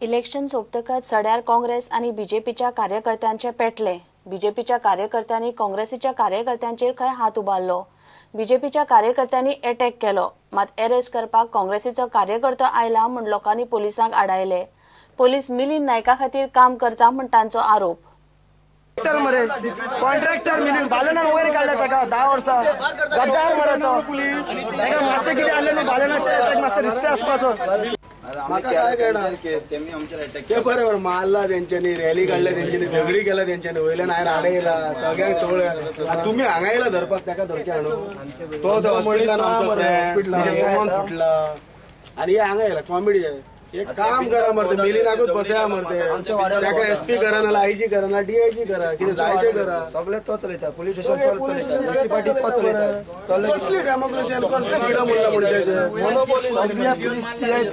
Election सोंपतकच सड्यार काँग्रेस आणि बीजेपीच्या कार्यकर्त्यांचे पेटले। बीजेपीच्या कार्यकर्त्यांनी काँग्रेसीच्या कार्यकर्त्यांचेर खंय हात उबारलो। बीजेपीच्या कार्यकर्त्यांनी अटॅक केलो, मात अरेस्ट करपाक काँग्रेसीचो कार्यकर्तो आयला म्हूण लोकांनी पोलिसांक आडायले। पोलीस मिलिंद नायका खातीर काम करता म्हूण तांचो आरोप। कॉन्ट्रॅक्टर मिलिंद बालनान वयर काडला ताका 10 वर्सां गद्दार मरे तो ताका मातशें कितें आसलें न्ही बालनाचें ताका मातशें रिस्पेक्ट आसपाचो। म्हाका काय कळना तेमी आमचेर अटॅक ते बरोबर मारला तेंच्यांनी रॅली काडल्या तेंच्यांनी झगडी केला तेंच्यांनी वयल्यान हांवें आडयला सगळ्यांक सोडल्या तुमी हांगा येयला धरपाक ताका धरचे हाडून तो हॉस्पिटलान आमचो फ्रेंड फुटला आनी हे हांगा येयला कॉमेडी एक काम करा मरते मिलिनाकूच बसया मरते ताका एसपी करा नाल्यार आयजी करा ना डीआयजी करा कितें जाय तें करा सगळे तो चलयता पुलीस स्टेशन चलयता म्युनिसिपालिटी तो चलयता कसली डेमोक्रेसी आनी कसले फ्रीडम उरला मनशाचे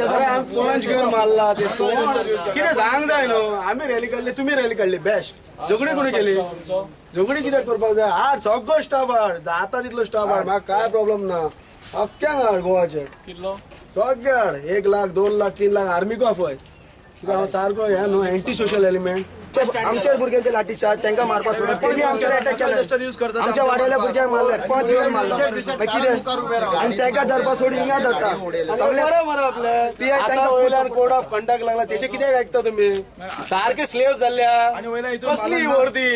अरे आमी पंच घेवन मारला ते कितें सांग जाय न्हू आमी रॅली काडली तुमी रॅली काडली बेस्ट झगडी कोणी केली झगडी कित्याक करपाक जाय हाड सगळो स्टाफ हाड जाता तितलो स्टाफ हाड म्हाका काय प्रॉब्लेम ना अख्ख्यांक हाड गोवाचे सगळ्याड 1 लाख 2 लाख 3 लाख आर्मीक ऑफय कित्याक हांव सारको हे न्हू एंटी सोशल एलिमेंट आमच्या भुरग्यांचे लाठी चार्ज तांकां मारपाक सोडून तेणी आमचेर अटॅक केला आमच्या वाड्याल्या भुरग्यांक मारले 5 वेळ मारला कितें आनी तांकां धरपा सोडून हिंगा धरता सगळे बरोबर आपले पीआय तांकां वयल्यान कोड ऑफ कंडक्ट लागला तेचे कित्याक आयकता तुमी सारके स्लेव जाल्ल्या कसली वर्दी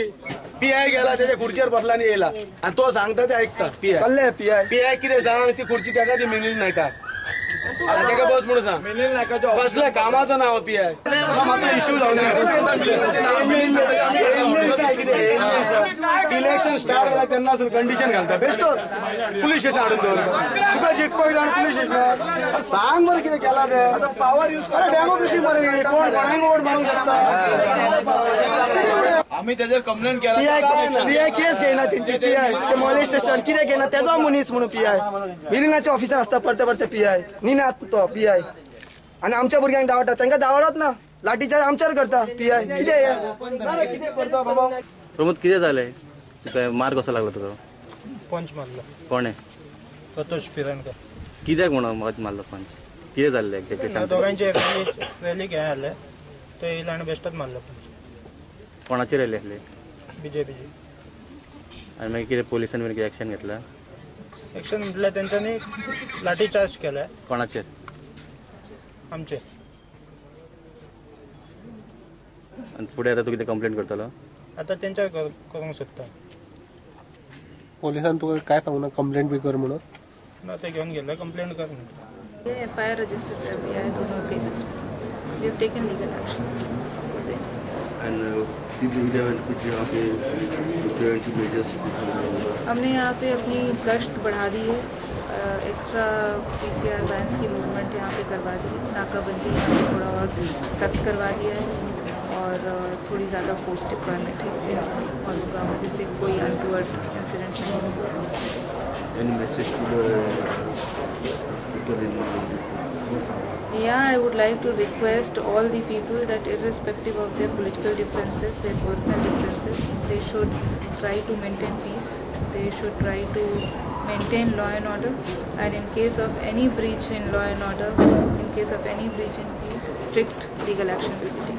पीआय गेला तेच्या खुर्चेर बसला आनी येयला आनी तो सांगता ते आयकता पीआय पीआय कितें सांग ती खुर्ची ताका ती मिलिंद नायका ताका बस म्हणून सांग कसले कामाचो नांव पीआय मातसो इश्यू जावन इलेक्शन स्टार्ट जाला तेन्नासून कंडिशन घालता बेश्टो पुलीस स्टेशन हाडून दवरता तुका जिखपाक जाण पुलीस स्टेशनार सांग बरें कितें केला ते पावर यूज करा डेमोक्रेसी मरे कोण कोणाक वोट मारूंक शकता आमी तेजेर कंप्लेंट केला पीआय केस घेयना तेंची पीआय ते मॉलेस्टेशन कितें घेयना तेजो मनीस म्हणून पीआय मिलिनाच्या ऑफिसान आसता परते परते पीआय निनात तो पीआय आनी आमच्या भुरग्यांक दावडटा तांकां दावडत ना लाठीचार्ज आमचेर करता पीआय कितें करता बाबा प्रमोद कितें जालें तुका मार कसो लागलो तुका पंच मारलो कोणे सतोष पिरणकर कित्याक म्हणून मारलो पंच कितें जाल्लें एक्झॅक्टली दोगांचे रॅलीक हे जाले तो येयला आनी बेश्टोच मारलो पंच कोणाची रॅली आसली बीजेपीची आनी मागीर कितें पोलिसांनी कितें एक्शन घेतला एक्शन म्हटल्यार तेंच्यांनी लाठी चार्ज केला कोणाचेर आमचे आनी फुडें आतां तूं कितें कंप्लेंट करतलो आतां तेंच्या करूंक सोदता पोलिसान तुका काय सांगूना कंप्लेंट बी कर म्हणून ना ते घेवन गेले कंप्लेंट कर म्हणटा एफआईआर रजिस्टर्ड कर दिया है दोनों केसेस में they have taken legal action for the instances हमने यहाँ पे अपनी गश्त बढ़ा दी है एक्स्ट्रा पीसीआर वैन्स की मूवमेंट यहाँ पे करवा दी है नाकाबंदी यहाँ पे थोड़ा और सख्त करवा दिया है और थोड़ी ज़्यादा फोर्स डिप्लॉयमेंट है इसे और होगा जिससे कोई अनटूवर्ड इंसिडेंट नहीं होगा। Yeah, I would like to request all the people that irrespective of their political differences, their personal differences, they should try to maintain peace, they should try to maintain law and order, and in case of any breach in law and order, in case of any breach in peace, strict legal action will be taken.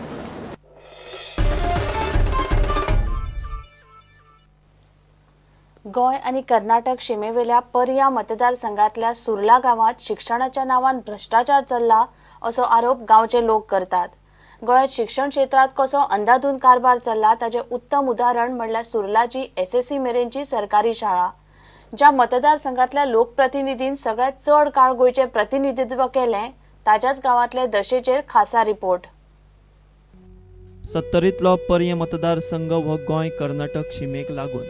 गोय आणि कर्नाटक सीमेवेल्या पर्या मतदारसंघातल्या सुर्ला गावात शिक्षणाच्या नावान भ्रष्टाचार चल्ला असो आरोप गावचे लोक करतात। गोयात शिक्षण क्षेत्रात कसो अंधाधुंद कारभार चल्ला ताचे उत्तम उदाहरण म्हणल्यार सुर्लाची एसएससी मेरेनची सरकारी शाळा, ज्या मतदारसंघातल्या लोकप्रतिनिधीन सगळ्यात चड काळ गोयचे प्रतिनिधित्व केले ताच्याच गावातले दशेचेर खासा रिपोर्ट। 70तलो पर्य मतदारसंघ हो गोय कर्नाटक सीमेक लागून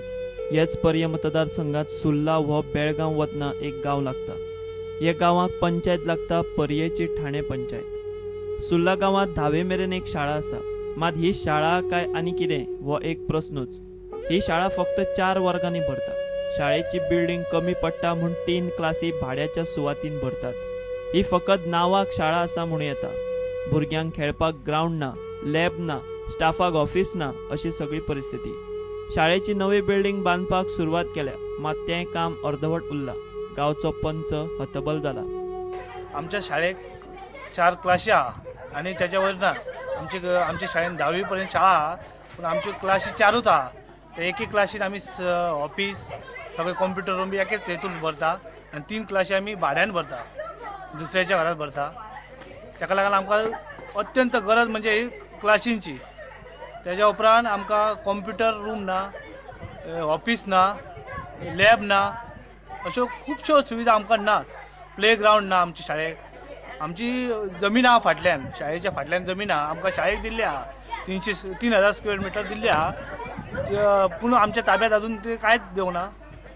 हेच पर्य मतदारसंघात सुर्ला हो बेळगांव वतना एक गांव लागता। ह्या गांवाक पंचायत लागता पर्येची ठाणे पंचायत। सुर्ला गांवात 10वे मेरेन एक शाळा आसा, मात ही शाळा काय आनी कितें हो एक प्रस्नूच। ही शाळा फक्त 4 वर्गांनी भरता। शाळेची बिल्डिंग कमी पडटा म्हूण 3 क्लासी भाड्याच्या सुवातीन भरतात। ही फकत नावाक शाळा आसा म्हूण येता। भुरग्यांक खेळपाक ग्राउंड ना, लॅब ना, स्टाफाक ऑफिस ना अशी सगळी परिस्थिती। शाळेची नवी बिल्डिंग बांदपाक सुरवात केल्या, मात तें काम अर्धवट उरला। गावचो पंच हतबल जाला। आमच्या शाळेक 4 क्लासी आहा आणि त्याच्यावर आमच्या शाळेत 10वी पर्यंत शाळा आहा, पण आमची क्लासी 4च आहा. तर एक क्लासीत आम्ही ऑफिस सगळे कॉम्प्युटर रूम बी एकेच हेतून भरता आणि 3 क्लासी आम्ही भाड्यान भरता, दुसऱ्याच्या घरात भरता. ताका लागून आमकां अत्यंत गरज म्हणजे क्लासींची. त्याच्या उपरांत आमकां कॉम्प्युटर रूम ना, ऑफिस ना, लॅब ना, अश्यो खुबश्यो सुविधा आमकां नात. प्ले ग्राउंड ना आमच्या शाळेक. आमची जमीन आहा फाटल्यान, शाळेच्या फाटल्यान जमीन आहा, आमकां शाळेक दिल्ली आहा 3,000 स्क्वेअर मीटर दिल्ली आहा. पूण आमच्या ताब्यात अजून ते कांयच देवना.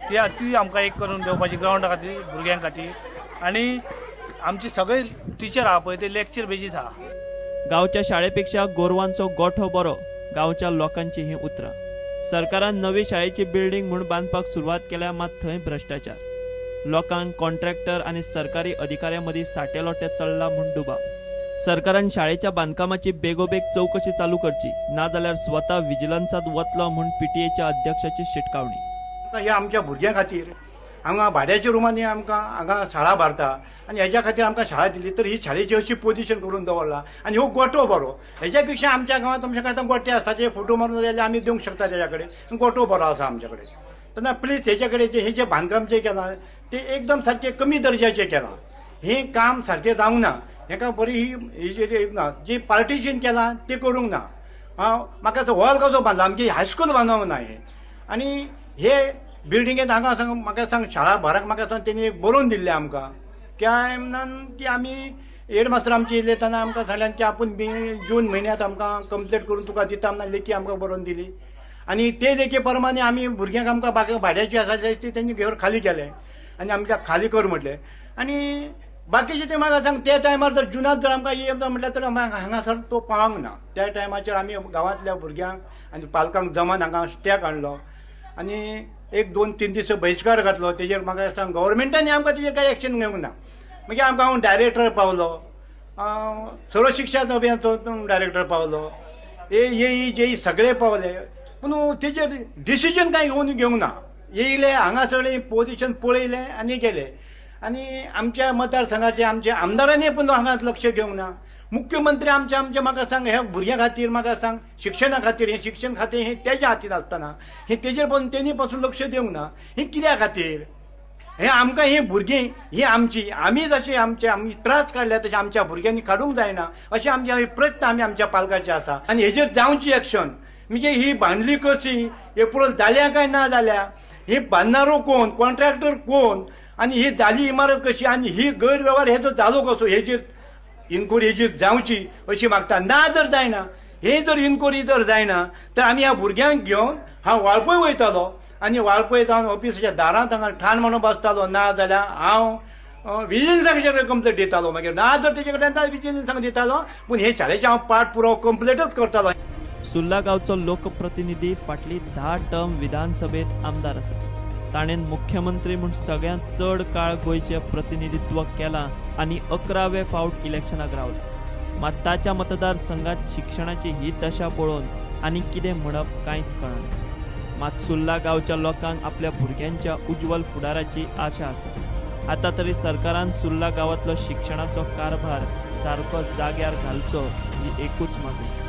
ती आमकां एक करून देवपाची ग्राउंडा खातीर, भुरग्यां खातीर. आनी आमचे सगळे टिचर आहा पळय ते लेक्चर बेजीस आहा. गांवच्या शाळेपेक्षा गोरवांचो गोठो बरो, गांवच्या लोकांची ही उतरां. सरकारान नवी शाळेची बिल्डींग म्हूण बांदपाक सुरवात केल्या, मात थंय भ्रश्टाचार. लोकांक कॉन्ट्रॅक्टर आनी सरकारी अधिकाऱ्यां मदीं साटेलोटे चल्ला म्हूण दुबाव. सरकारान शाळेच्या बांदकामाची बेगोबेग चवकशी चालू करची, नाजाल्यार स्वता विजिलन्सांत वतलो म्हूण PTA अध्यक्षाची शिटकावणी. ह्या आमच्या भुरग्यां खातीर हांगा भाड्याच्या रुमांनी आमकां हांगा शाळा भरता आनी हेच्या खातीर आमकां शाळा दिली, तर ही शाळेची अशी पोजिशन करून दवरला. आनी हो गोठो बरो. हेच्या पेक्षा आमच्या गांवांत तुमच्या आतां गोठे आसता ते फोटो मारून जाल्यार आमी दिवंक शकता तेच्या कडेन. गोठो बरो आसा आमच्या कडेन. तेन्ना प्लीज हेचे कडेन हे जे बांदकाम जे केलां ते एकदम सारखे कमी दर्जाचे केलां. हें काम सारकें जावंक ना. हेका बरी ही जी पार्टिशन केलां ते करूंक ना. म्हाका हॉल कसो बांदला, आमची हायस्कूल बांदूंक ना हे. आनी हे बिल्डिंगेंत हांगा म्हाका सांग शाळा भराक म्हाका सांग तेणी बरोवन दिल्लें आमकां. काय म्हणून की आमी हेडमास्तर आमचे येयले तेन्ना आमकां सांगल्यान की आपूण जून म्हयन्यांत आमकां कंप्लीट करून तुका दिता म्हणून लेखी आमकां बरोवन दिली. आनी ते लेखी प्रमाणे आमी भुरग्यांक आमकां भाड्याची आसा ती तेणी घर खाली केलें आनी आमच्या खाली कर म्हटलें. आनी बाकीचे ते म्हाका सांग ते टायमार जर जुनात जर आमकां येता म्हटल्यार तर हांगासर तो पावंक ना. त्या टायमाचेर आमी गांवांतल्या भुरग्यांक आनी पालकांक जमान हांगा स्टॅक हाडलो आनी 1-2-3 दीस बहिष्कार घातलो. तेजेर म्हाका सांग गव्हर्मेंटांनी आमकां तेजेर कांय एक्शन घेवंक ना. मागीर आमकां हांव डायरेक्टर पावलो, सर्व शिक्षा अभियानाचो डायरेक्टर पावलो, JE सगळे पावले, पूण तेजेर डिसिजन कांय घेवंक ना. येयले हांगासर पोजिशन पळयलें आनी गेले. आनी आमच्या मतदारसंघाचे आमच्या आमदारांनी पण हांगा लक्ष घेवंक ना. मुख्यमंत्री आमच्या म्हाका सांग ह्या भुरग्यां खातीर म्हाका सांग शिक्षणा खातीर हें शिक्षण खातें हें तेज्या हातीन आसतना हें तेजेर पण तेणी पासून लक्ष दिवंक ना. हें कित्या खातीर? हें आमकां हें भुरगीं ही आमची, आमी जशें आमी त्रास काडल्या तशें आमच्या भुरग्यांनी काडूंक जायना अशें आमचे प्रयत्न आमी आमच्या पालकाचे आसा. आनी हेजेर जावची एक्शन. म्हणजे ही बांदली कशी, एप्रूव्हल जाल्या काय ना जाल्या, ही बांदणारो कोण, कॉन्ट्रॅक्टर कोण, आनी ही जाली इमारत कशी, आनी ही गैरव्यवहार हेजो जालो कसो, हेजेर इन्क्वायरी हेजेर जावची अशी मागता. ना जर जायना, हे जर इन्क्वायरी जर जायना तर आमी ह्या भुरग्यांक घेवन हांव वाळपय वयतालो आनी वाळपय जावन ऑफिसाच्या दारांत हांगा ठाण म्हणून बसतालो. ना जाल्यार हांव विजिलन्साचे कंप्लेंट दितालो. मागीर ना जर तेजे कडेन विजिलन्साक दितालो, पूण हे शाळेचे हांव पाठ पुरावो कंप्लेटच करतालो. सुर्ला गांवचो लोकप्रतिनिधी फाटली 10 टर्म विधानसभेत आमदार आसा. ताणेन मुख्यमंत्री म्हूण सगळ्यांत चड काळ गोंयचें प्रतिनिधित्व केलां आनी 11वे फावट इलेक्शनाक रावला. मात ताच्या मतदारसंघात शिक्षणाची ही दशा पळोवन आनी कितें म्हणप कांयच कळना. मात सुर्ला गांवच्या लोकांक आपल्या भुरग्यांच्या उज्वल फुडाराची आशा आसा. आतां तरी सरकारान सुर्ला गांवांतलो शिक्षणाचो कारभार सारको जाग्यार घालचो ही एकूच मागणी.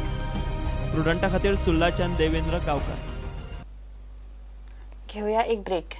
प्रुडंटा खातीर सुर्लाच्यान देवेंद्र गांवकार. घेऊया एक ब्रेक.